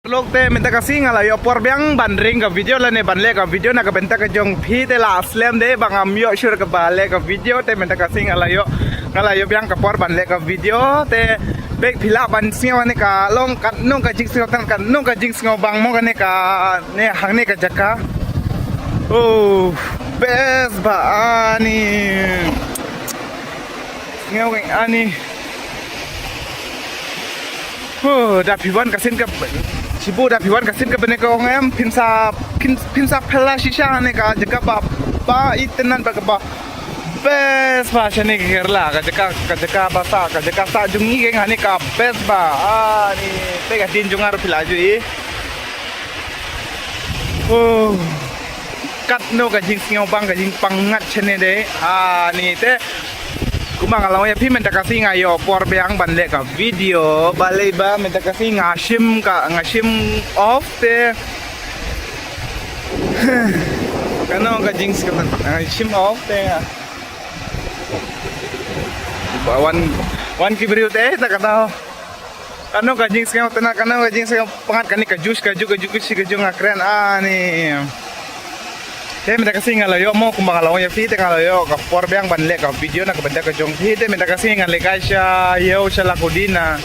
Look te minta kasih ngalayo por biang bandring ka video la ne banle ka video na ka benta ka jong phi te la aslam de bang amyo sure ka bale ka video te minta kasih ngalayo biang ka por banle ka video te bek phila ban siaw ne ka long ka nong ka jing siaw tan ka nong ka jing siaw bang mo ka ne ka ne hang ne ka jaka oh bes ba ani ngau ka ani oh da piwan kasin ka Sibu dah piwan kasin ke benek orang em pinsa pela shisha ne ka jaka ba itenan ba ba bes ba shane kerla ka jaka basa ka jaka sa jungi ke ngane ka bes ba ni pega din jungar pilaju i oh kat no ka jing singaw bang ka jing pangat chene de ni te kumang alaw ya pi minta kasih ngayo por beang banle ka video balai ba minta kasih ngashim off te kano ka jinx ka ngashim off te wan kibriu te ta kata kano ka jinx ka tena kano ka jinx ka pangat kani ka juice ka ngakren ni te minta kasih ngalayo mo kung makalaw ya fit ngalayo ka por beang banle ka video na kabanda ka jong fit minta kasih ngalika siya yo siya lakodina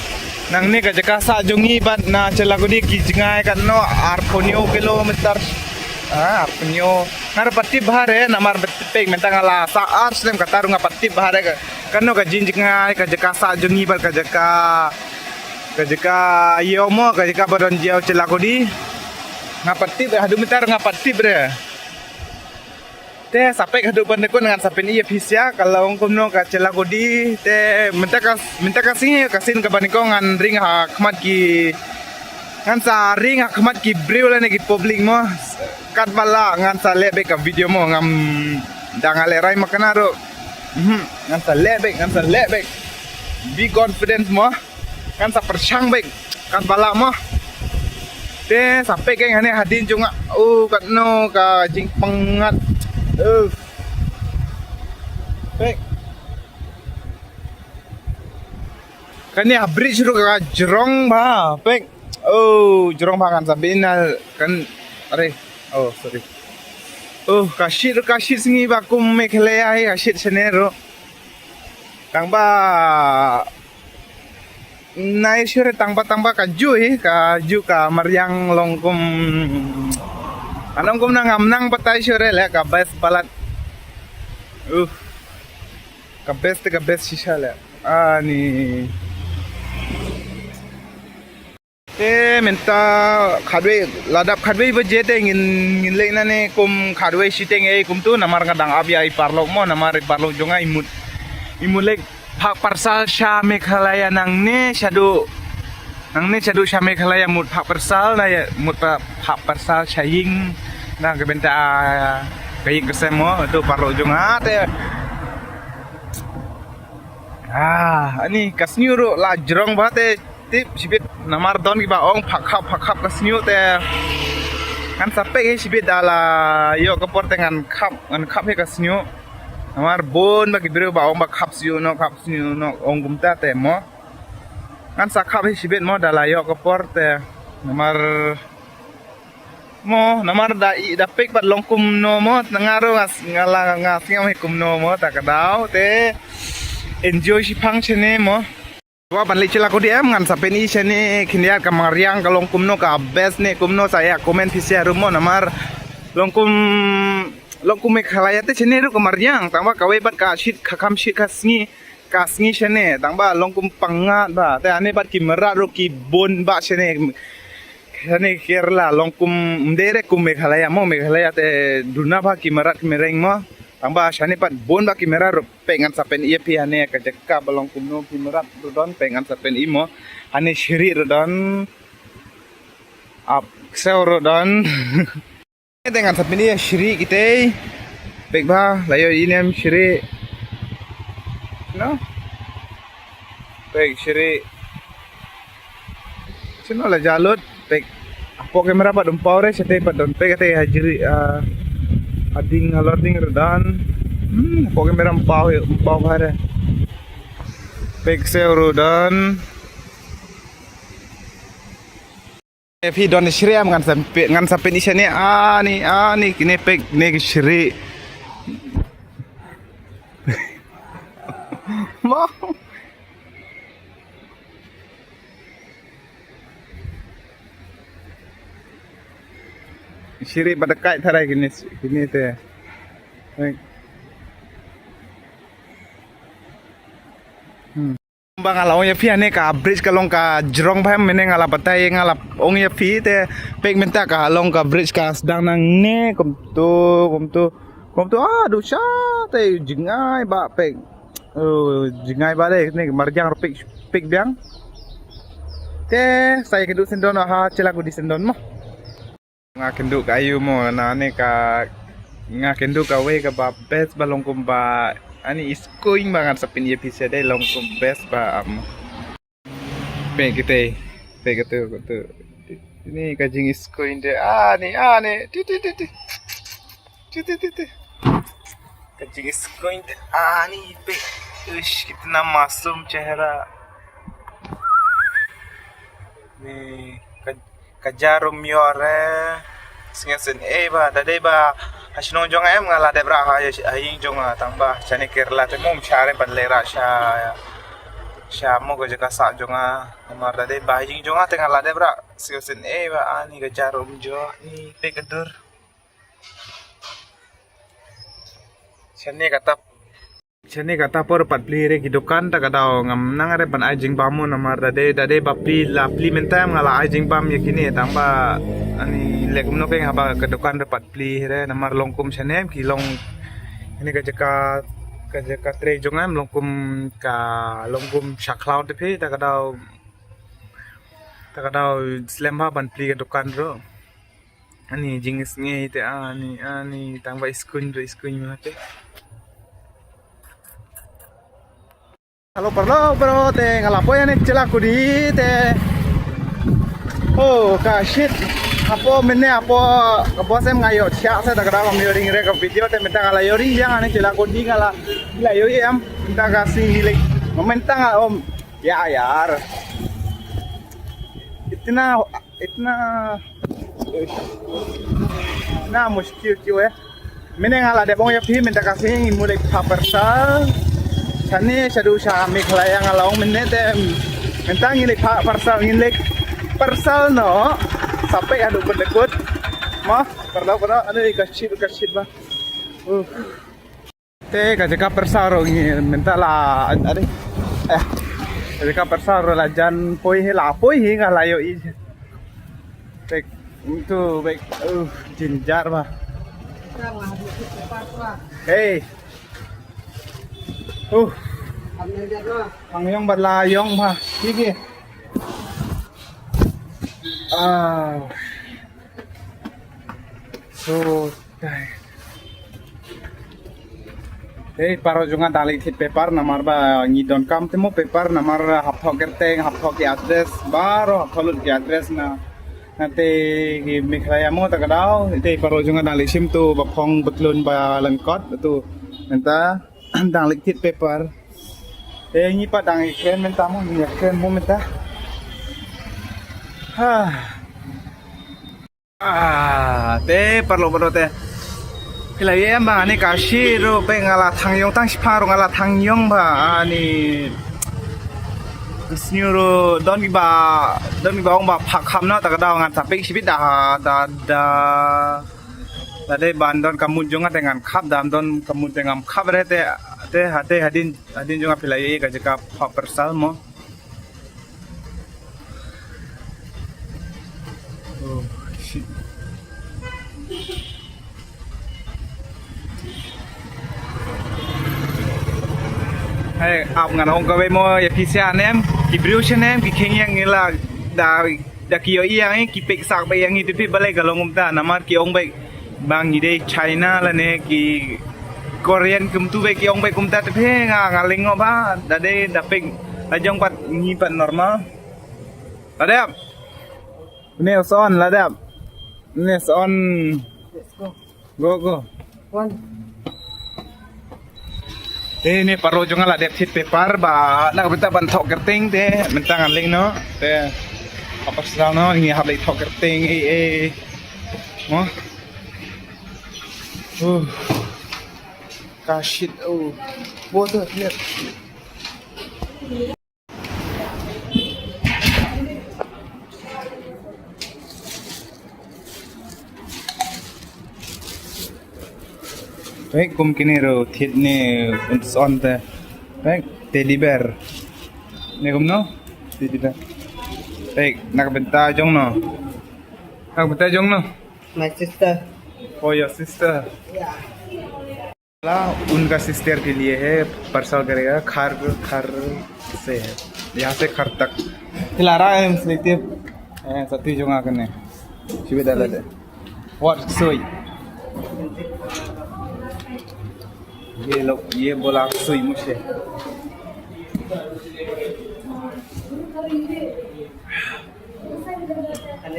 nang ne ka jaka sa jongi bat na siya lakodi kijingay kan no arponyo kilometer arponyo ngar pati bahare namar betipek minta ngala sa ars lem kataru nga pati bahare kan no ka jinjingay ka jaka sa jongi bat ka jaka yo mo ka jaka badon jiao siya lakodi ngapati hadu mitar ngapati bre te sampai kehidupan aku dengan sampai ni ya kalau engkau no ka celagodi te minta kasih ke baniko ngan ring hakmat ki ngan sa ring hakmat ki breu la ne ki public mo kat bala ngan sa lebe ka video mo ngam dangale rai makanaro ngan sa lebe be confident mo ngan sa persyang baik kat bala mo te sampai ke ngane hadin junga kat no ka jing pengat baik. Kan ni bridge ru ka jerong ba, baik. Oh, jerong ba kan sabina kan are. Oh, sorry. Oh, kashir singi ba kum mekhle ai kashir senero. Tang ba nai sure tang ba kaju ka maryang longkum anong kum nang amnang patay sure le ka best balat ka best shisha le ni te menta khadwe ladap khadwe baje te ngin le na ne kum khadwe siteng ei kum tu namar ngadang abia i parlok mo namar i parlok jonga imulek phak parsal sha mekhalaya nang ne shadu sha mekhalaya mut phak parsal na ya mut phak parsal shaying na ke benta kayi kesemo tu parlok jonga te ani kasniu ro la jrong ba te tip sibit namar don ki ba ong phak kasniu te kan sampai sibit dala yo kapor tengan khap he kasniu namar bon ba ki bro ba ong ba khap siu no ong gumta te mo kan sa khap he sibit mo dala yo kapor te namar da pek bat longkum no mo ngaro ngala ngam he kum no mo ta kadau te enjoy si phang chene mo wa ban le chila ko dia ngan sampai ni chene khinia ka mariang ka longkum no ka best ne kum no saya komen pisia rum mo namar longkum me khalaya te chene ru ka mariang tangba ka we bat ka shit khakam shit kasngi chene tangba longkum pangat ba te ane bat ki merat ru ki bon ba chene Kerala longkum mdere kum me khalaya te duna ba ki merat mereng mo tangba shane pat bon ba ki merat ru pengan sapen ie pi ane ka jekka balong kum no ki merat rodon pengan sapen imo ane shiri rodon ap seo rodon dengan sapen ie shiri kite pek ba layo inem shiri no pek shiri sino la jalut pek apo kamera pa dumpaw re sa pa don pek ate hajiri ading alording rodan apo kamera umpaw bare pek seo rodan พี่ดอนเชรียมงานsampai ni sini ni kini pek ni shri mau shri pada kai tharai kini teh bang ala ong ya fi ane ka bridge ka long ka jrong pham mene ngala patai ngala ong ya fi te pek menta ka long ka bridge ka sedang nang ne kom tu aduh sha te jingai ba pek jingai ba le ne marjang pek biang te saya keduk sendon ha celaku di sendon mo nga kenduk kayu mo na ne ka nga kenduk ka we ka ba best balong kum ba ani iskoing banget sapin episode long kum best ba pe kita ini kajing iskoing de ani ti kajing iskoing de ani pe ish kitna masum chehra ni kajarum yore singasen ba dade ba Hasno jong em ngala de bra ha aing jong tamba chani kerala te mum chare padlera sha mo go jaka sa jong amar de ba aing jong te ngala de bra siosen ba ani ga jarum jo ni pe kedur chani kata por patli re ki dukan ta kadao ngam nangare pan aing bamu namar dade bapli la pli mentam ngala aing bam yakini tamba ani lekum no keng haba ke dukan dapat pli re namar longkum chanem ki long ini ka jaka tre jongam longkum shaklau te phe ta kadao slemba ban pli ke dukan ro ani jingis nge te ani tangba iskun ma te halo bro te ngalapo ya ne celaku di te oh ka shit apo mene apo bosem ngayo cia sa daga dalam yoring re ka video te minta ngala yoring yang ane cila kodi ngala la yori am minta kasih hilik momenta ngala om ya yar itna muskil क्यों है मैंने ngala de bong ya phi minta kasih mulai papersal chani shadu sha mikhlaya ngala ong mene te minta ngilik papersal ngilik persal no sampai adu pendekut mah perlu ada kasih bah te kajaka persaro ini minta lah ada kajaka persaro lah jan poi ngalayo i tek itu baik jinjar bah hey Pangyong badlayong bah sige so paro junga dali thit paper namar ba ngidon kam temo paper namar hapthok kerteng hapthok ki address baro hapthol ki address na nate ki mikhlaya mo takadao te paro junga dali sim tu baphong betlun ba langkot tu menta dali thit paper ni pa dang ikren menta mo ni ikren mo menta te perlu te pilai em bang ani kasih ro pe ngala thangyong tang siparo ngala thangyong ba ani snyuro don mi ba ong ba phak kham na ta ka daw ngan sapik sibit da de ban don kamut jonga dengan khap dam don kamut dengan khap re te hadin jonga pilai ka jaka phak persal mo hey ap ngan ong ka we mo ya pisia nem ki briusha nem ki kheng yang ngila da ki yo yang ki pek sak ba yang itu pi balai galong umta namar ki ong bai bang ide China la ne ki Korean kum tu bai ki ong bai kum ta te phe ngaling ba da de da pek la jong pat ngi pat normal la dep ne son la dep ne son go one ni paro jonga la dep thit paper ba nak benta ban thok kerting te mentang aling no te apa sih no ini harus lihat kerting mo kashit water lihat baik kum kini ro thit ne on te baik teddy bear ne kum no teddy bear baik nak benta jong no My sister. oh your sister Yeah. ला उनका सिस्टर के लिए है परसल करेगा खर से है यहाँ से खर तक खिलारा है लेते सती जोंगा करने सुविधा दे व्हाट सोई ये लोग ये बोला सोई मुझे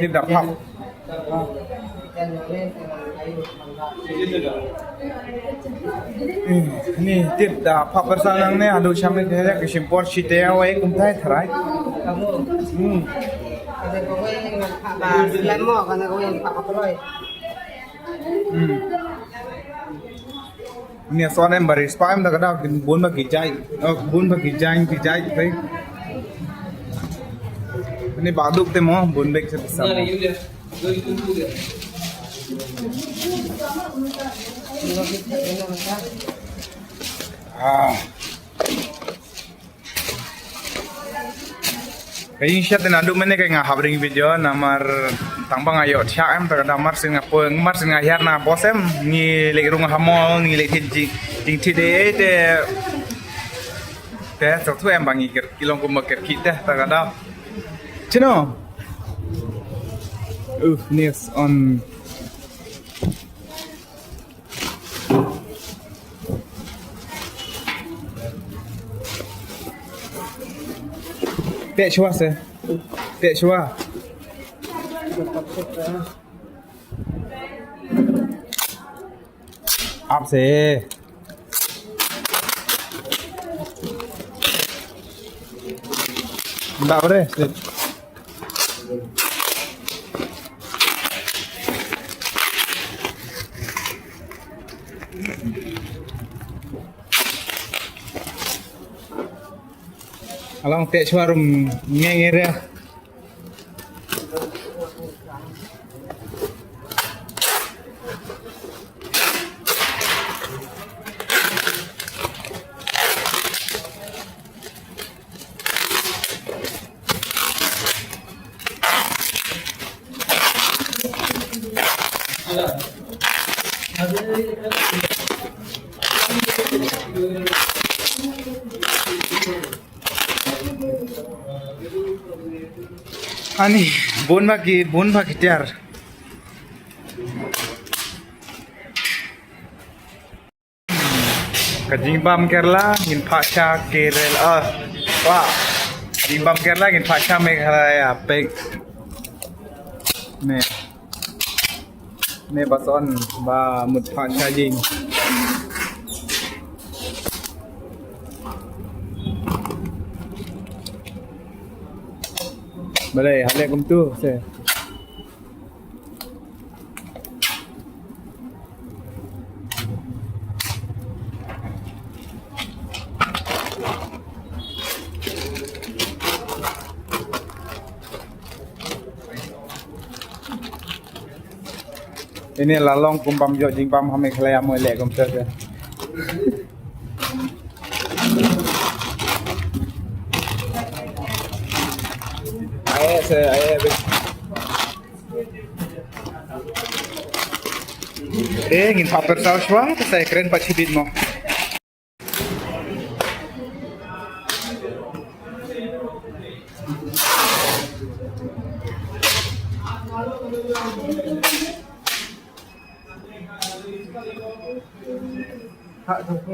ये दफा nih tip dah pak persanang nih aduh sampai kaya kesimpor cite awai kumtai terai Kamu. Kada ko yang pak selain mo kana ko yang pak kaproy. ini soal yang baris paham tak ada bun bagi jai baik ini baduk temo bun baik sebesar kayaknya siat dan aduk mana kayak ngah habring video namar tangbang ayo siap em tak ada mar singa hayar na bosem ni lek rung hamol ni lek ting tide te satu em bangi kilong kumakir kita tak ada cino news on Tệ chua se. Tệ chua. Áp se. Đạo đây. Alang tệ chua rum nghe ra ani bun bagi tiar kajimbam kerla ngin pasha kerel wah jimbam kerla ngin pasha meghalaya pek ne bason ba mut pasha jing boleh halik kum tu se ini lalong kumpam jo jingpam hame khlaya mo le kum se ngin paper tau shwa saya keren pak cibit mo ha